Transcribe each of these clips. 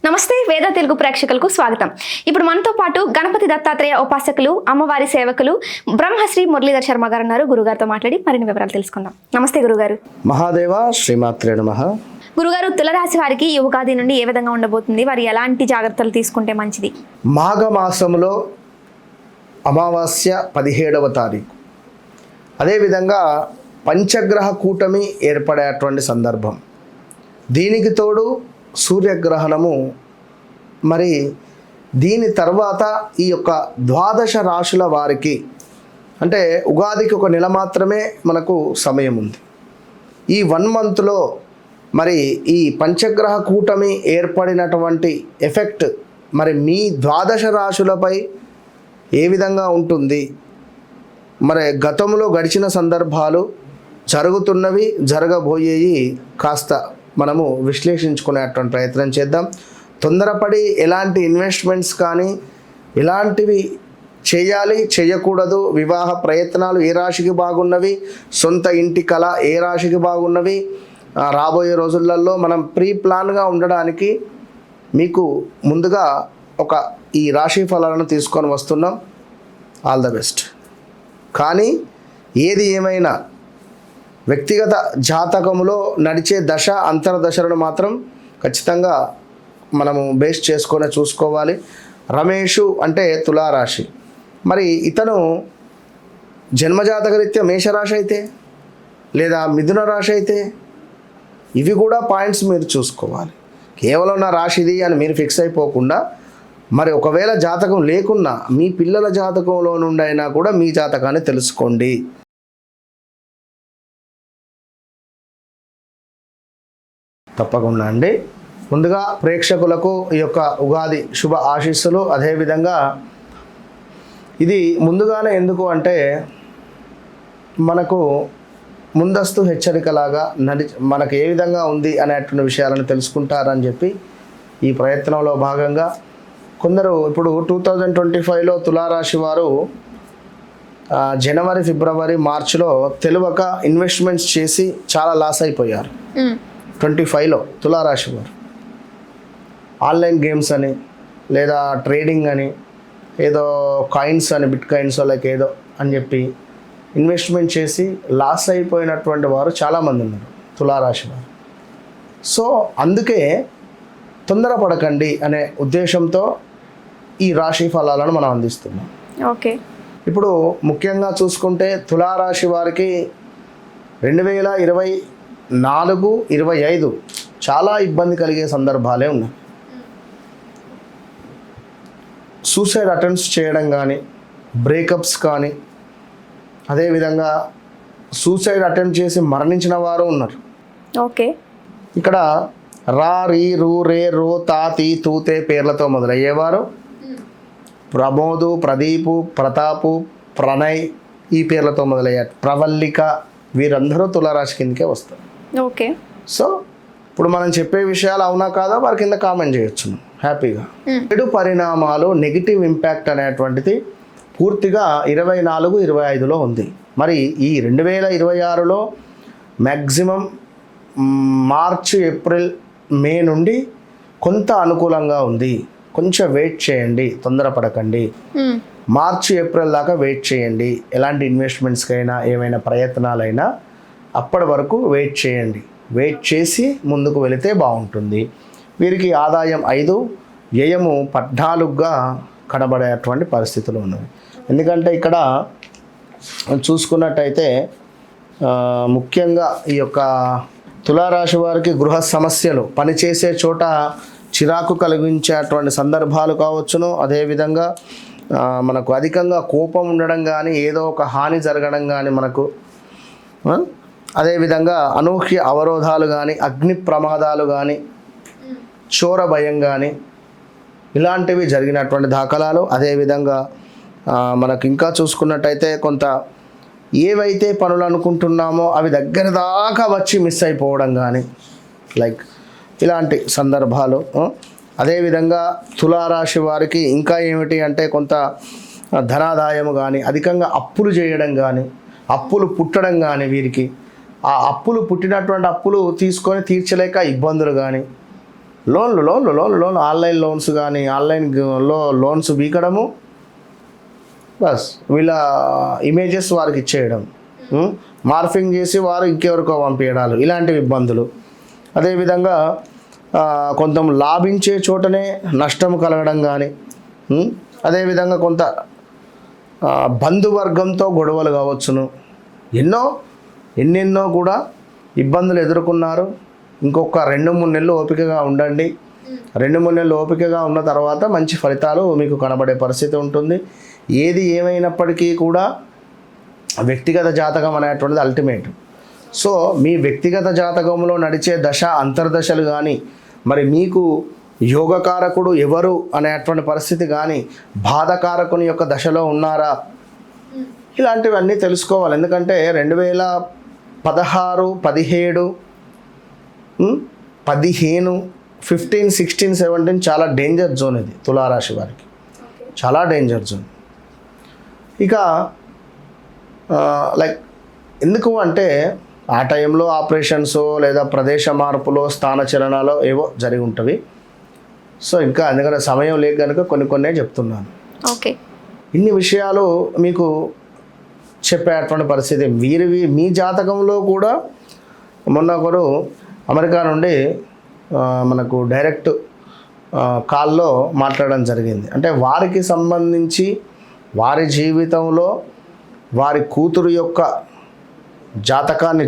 నమస్తే వేద తెలుగు ప్రేక్షకులకు స్వాగతం. ఇప్పుడు మనతో పాటు గణపతి దత్తాత్రేయ ఉపాసకులు, అమ్మవారి సేవకులు బ్రహ్మశ్రీ మురళీధర్ శర్మ గారు ఉన్నారు. గురుగారితో మాట్లాడి మరిన్ని వివరాలు తెలుసుకుందాం. నమస్తే గురుగారు. మహాదేవ శ్రీమాత్రే నమః. గురుగారు, తులరాశి వారికి ఈ ఉగాది నుండి ఏ విధంగా ఉండబోతుంది? వారు ఎలాంటి జాగ్రత్తలు తీసుకుంటే మంచిది? మాఘ మాసంలో అమావాస్య 17వ తారీఖు, అదేవిధంగా పంచగ్రహ కూటమి ఏర్పడేటువంటి సందర్భం. దీనికి తోడు సూర్యగ్రహణము. మరి దీని తర్వాత ఈ యొక్క ద్వాదశ రాశుల వారికి, అంటే ఉగాదికి ఒక నెల మాత్రమే మనకు సమయం ఉంది. ఈ 1 మంత్లో మరి ఈ పంచగ్రహ కూటమి ఏర్పడినటువంటి ఎఫెక్ట్ మరి మీ ద్వాదశ రాశులపై ఏ విధంగా ఉంటుంది, మరి గతంలో గడిచిన సందర్భాలు, జరుగుతున్నవి, జరగబోయేవి కాస్త మనము విశ్లేషించుకునేటువంటి ప్రయత్నం చేద్దాం. తొందరపడి ఎలాంటి ఇన్వెస్ట్మెంట్స్ కానీ ఇలాంటివి చేయాలి చేయకూడదు. వివాహ ప్రయత్నాలు ఏ రాశికి బాగున్నవి, సొంత ఇంటి కళ ఏ రాశికి బాగున్నవి, రాబోయే రోజులలో మనం ప్రీ ప్లాన్గా ఉండడానికి మీకు ముందుగా ఈ రాశి ఫలాలను తీసుకొని వస్తున్నాం. All the best. కానీ ఏది ఏమైనా వ్యక్తిగత జాతకములో నడిచే దశ అంతర్దశలను మాత్రం ఖచ్చితంగా మనము బేస్ చేసుకొని చూసుకోవాలి. రమేషు అంటే తులారాశి, మరి ఇతను జన్మజాతకరీత్యా మేషరాశి అయితే లేదా మిథున రాశి అయితే ఇవి కూడా పాయింట్స్ మీరు చూసుకోవాలి. కేవలం నా రాశిది అని మీరు ఫిక్స్ అయిపోకుండా, మరి ఒకవేళ జాతకం లేకున్నా మీ పిల్లల జాతకంలో నుండి అయినా కూడా మీ జాతకాన్ని తెలుసుకోండి. తప్పకుండా అండి. ముందుగా ప్రేక్షకులకు ఈ యొక్క ఉగాది శుభ ఆశీస్సులు. అదేవిధంగా ఇది ముందుగానే ఎందుకు అంటే మనకు ముందస్తు హెచ్చరికలాగా మనకు ఏ విధంగా ఉంది అనేటువంటి విషయాలను తెలుసుకుంటారని చెప్పి ఈ ప్రయత్నంలో భాగంగా కొందరు ఇప్పుడు 2025లో తులారాశి వారు జనవరి, ఫిబ్రవరి, మార్చిలో తెలియక ఇన్వెస్ట్మెంట్స్ చేసి చాలా లాస్ అయిపోయారు. 25లో తులారాశి వారు ఆన్లైన్ గేమ్స్ అని లేదా ట్రేడింగ్ అని ఏదో కాయిన్స్ అని, బిట్ కాయిన్స్ లైక్ ఏదో అని చెప్పి ఇన్వెస్ట్మెంట్ చేసి లాస్ అయిపోయినటువంటి వారు చాలామంది ఉన్నారు తులారాశి వారు. సో అందుకే తొందరపడకండి అనే ఉద్దేశంతో ఈ రాశి ఫలాలను మనం అందిస్తున్నాం. ఓకే. ఇప్పుడు ముఖ్యంగా చూసుకుంటే తులారాశి వారికి 2024, 25 చాలా ఇబ్బంది కలిగే సందర్భాలే ఉన్నాయి. సూసైడ్ అటెంప్ట్స్ చేయడం కానీ, బ్రేకప్స్ కానీ, అదేవిధంగా సూసైడ్ అటెంప్ట్ చేసి మరణించిన వారు ఉన్నారు. ఓకే. ఇక్కడ రా, రీ, రూ, రే, రో, తా, తీ, తూతే పేర్లతో మొదలయ్యేవారు ప్రమోదు, ప్రదీపు, ప్రతాపు, ప్రణయ్ ఈ పేర్లతో మొదలయ్యారు. ప్రవల్లిక వీరందరూ తులారాశి కిందకే వస్తారు. ఓకే. సో ఇప్పుడు మనం చెప్పే విషయాలు అవునా కాదా వారి కింద కామెంట్ చేయొచ్చు హ్యాపీగా. చెడు పరిణామాలు, నెగిటివ్ ఇంపాక్ట్ అనేటువంటిది పూర్తిగా 24, 25లో ఉంది. మరి ఈ 2026లో మ్యాక్సిమం మార్చ్, ఏప్రిల్, మే నుండి కొంత అనుకూలంగా ఉంది. కొంచెం వెయిట్ చేయండి, తొందరపడకండి. మార్చి, ఏప్రిల్ దాకా వెయిట్ చేయండి. ఎలాంటి ఇన్వెస్ట్మెంట్స్కైనా ఏమైనా ప్రయత్నాలైనా అప్పటి వరకు వెయిట్ చేయండి. వెయిట్ చేసి ముందుకు వెళితే బాగుంటుంది. వీరికి ఆదాయం 5, వ్యయము 14గా కనబడేటువంటి పరిస్థితులు ఉన్నవి. ఎందుకంటే ఇక్కడ చూసుకున్నట్టయితే ముఖ్యంగా ఈ యొక్క తులారాశి వారికి గృహ సమస్యలు, పనిచేసే చోట చిరాకు కలిగించేటువంటి సందర్భాలు కావచ్చును. అదేవిధంగా మనకు అధికంగా కోపం ఉండడం కానీ, ఏదో ఒక హాని జరగడం కానీ మనకు, అదేవిధంగా అనూహ్య అవరోధాలు కానీ, అగ్ని ప్రమాదాలు కానీ, చోర భయం కానీ ఇలాంటివి జరిగినటువంటి దాఖలాలు. అదేవిధంగా మనకు ఇంకా చూసుకున్నట్టయితే కొంత ఏవైతే పనులు అనుకుంటున్నామో అవి దగ్గర దాకా వచ్చి మిస్ అయిపోవడం కానీ లైక్ ఇలాంటి సందర్భాలు. అదేవిధంగా తులారాశి వారికి ఇంకా ఏమిటి అంటే కొంత ధనాదాయము కానీ, అధికంగా అప్పులు చేయడం కానీ, అప్పులు పుట్టడం కానీ, వీరికి ఆ అప్పులు పుట్టినటువంటి అప్పులు తీసుకొని తీర్చలేక ఇబ్బందులు కానీ లోన్లు ఆన్లైన్ లోన్స్ కానీ ఆన్లైన్లో లోన్స్ బీకడము, బస్ వీళ్ళ ఇమేజెస్ వారికి ఇచ్చేయడం, మార్ఫింగ్ చేసి వారు ఇంకెవరికో పంపించడాలు, ఇలాంటివి ఇబ్బందులు. అదేవిధంగా కొంత లాభించే చోటనే నష్టం కలగడం కానీ, అదేవిధంగా కొంత బంధువర్గంతో గొడవలు కావచ్చును, ఎన్నెన్నో కూడా ఇబ్బందులు ఎదుర్కొన్నారు. ఇంకొక 2-3 నెలలు ఓపికగా ఉండండి. 2-3 నెలలు ఓపికగా ఉన్న తర్వాత మంచి ఫలితాలు మీకు కనబడే పరిస్థితి ఉంటుంది. ఏది ఏమైనప్పటికీ కూడా వ్యక్తిగత జాతకం అనేటువంటిది అల్టిమేట్. సో మీ వ్యక్తిగత జాతకంలో నడిచే దశ అంతర్దశలు కానీ, మరి మీకు యోగకారకుడు ఎవరు అనేటువంటి పరిస్థితి కానీ, బాధకారకుని యొక్క దశలో ఉన్నారా, ఇలాంటివన్నీ తెలుసుకోవాలి. ఎందుకంటే 2016, 17, 15, 15, 16, 17 చాలా డేంజర్ జోన్. ఇది తులారాశి వారికి చాలా డేంజర్ జోన్. ఇక లైక్ ఎందుకు అంటే ఆ టైంలో ఆపరేషన్స్ లేదా ప్రదేశ మార్పులో స్థానచలనాలు ఏవో జరిగి ఉంటవి. సో ఇంకా ఎందుకంటే సమయం లేక కనుక కొన్నే చెప్తున్నాను. ఓకే, ఇన్ని విషయాలు మీకు చెప్పేటువంటి పరిస్థితి. మీ జాతకంలో కూడా మొన్న ఒకరు అమెరికా నుండి మనకు డైరెక్ట్ కాల్లో మాట్లాడడం జరిగింది. అంటే వారికి సంబంధించి వారి జీవితంలో వారి కూతురు యొక్క జాతకాన్ని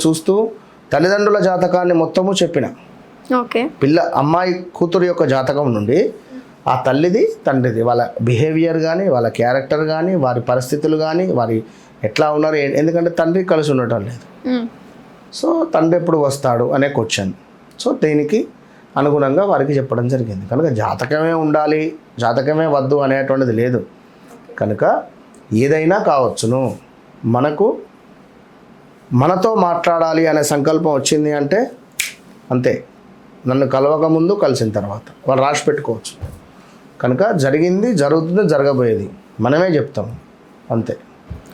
చూస్తూ తల్లిదండ్రుల జాతకాన్ని మొత్తము చెప్పిన. ఓకే, అమ్మాయి కూతురు యొక్క జాతకం నుండి ఆ తల్లిది తండ్రిది వాళ్ళ బిహేవియర్ కానీ, వాళ్ళ క్యారెక్టర్ కానీ, వారి పరిస్థితులు కానీ, వారి ఎట్లా ఉన్నారు, ఎందుకంటే తండ్రి కలిసి ఉండటం లేదు. సో తండ్రి ఎప్పుడు వస్తాడు అనే క్వశ్చన్. సో దీనికి అనుగుణంగా వారికి చెప్పడం జరిగింది. కనుక జాతకమే ఉండాలి, జాతకమే వద్దు అనేటువంటిది లేదు. కనుక ఏదైనా కావచ్చును, మనతో మాట్లాడాలి అనే సంకల్పం వచ్చింది అంటే అంతే. నన్ను కలవక ముందు కలిసిన తర్వాత వాళ్ళు రాసి పెట్టుకోవచ్చు. కనుక జరిగింది, జరుగుతుంది, జరగబోయేది మనమే చెప్తాం అంతే.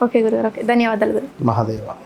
ఓకే గురుగారు, ఓకే, ధన్యవాదాలు గురు. మహాదేవ.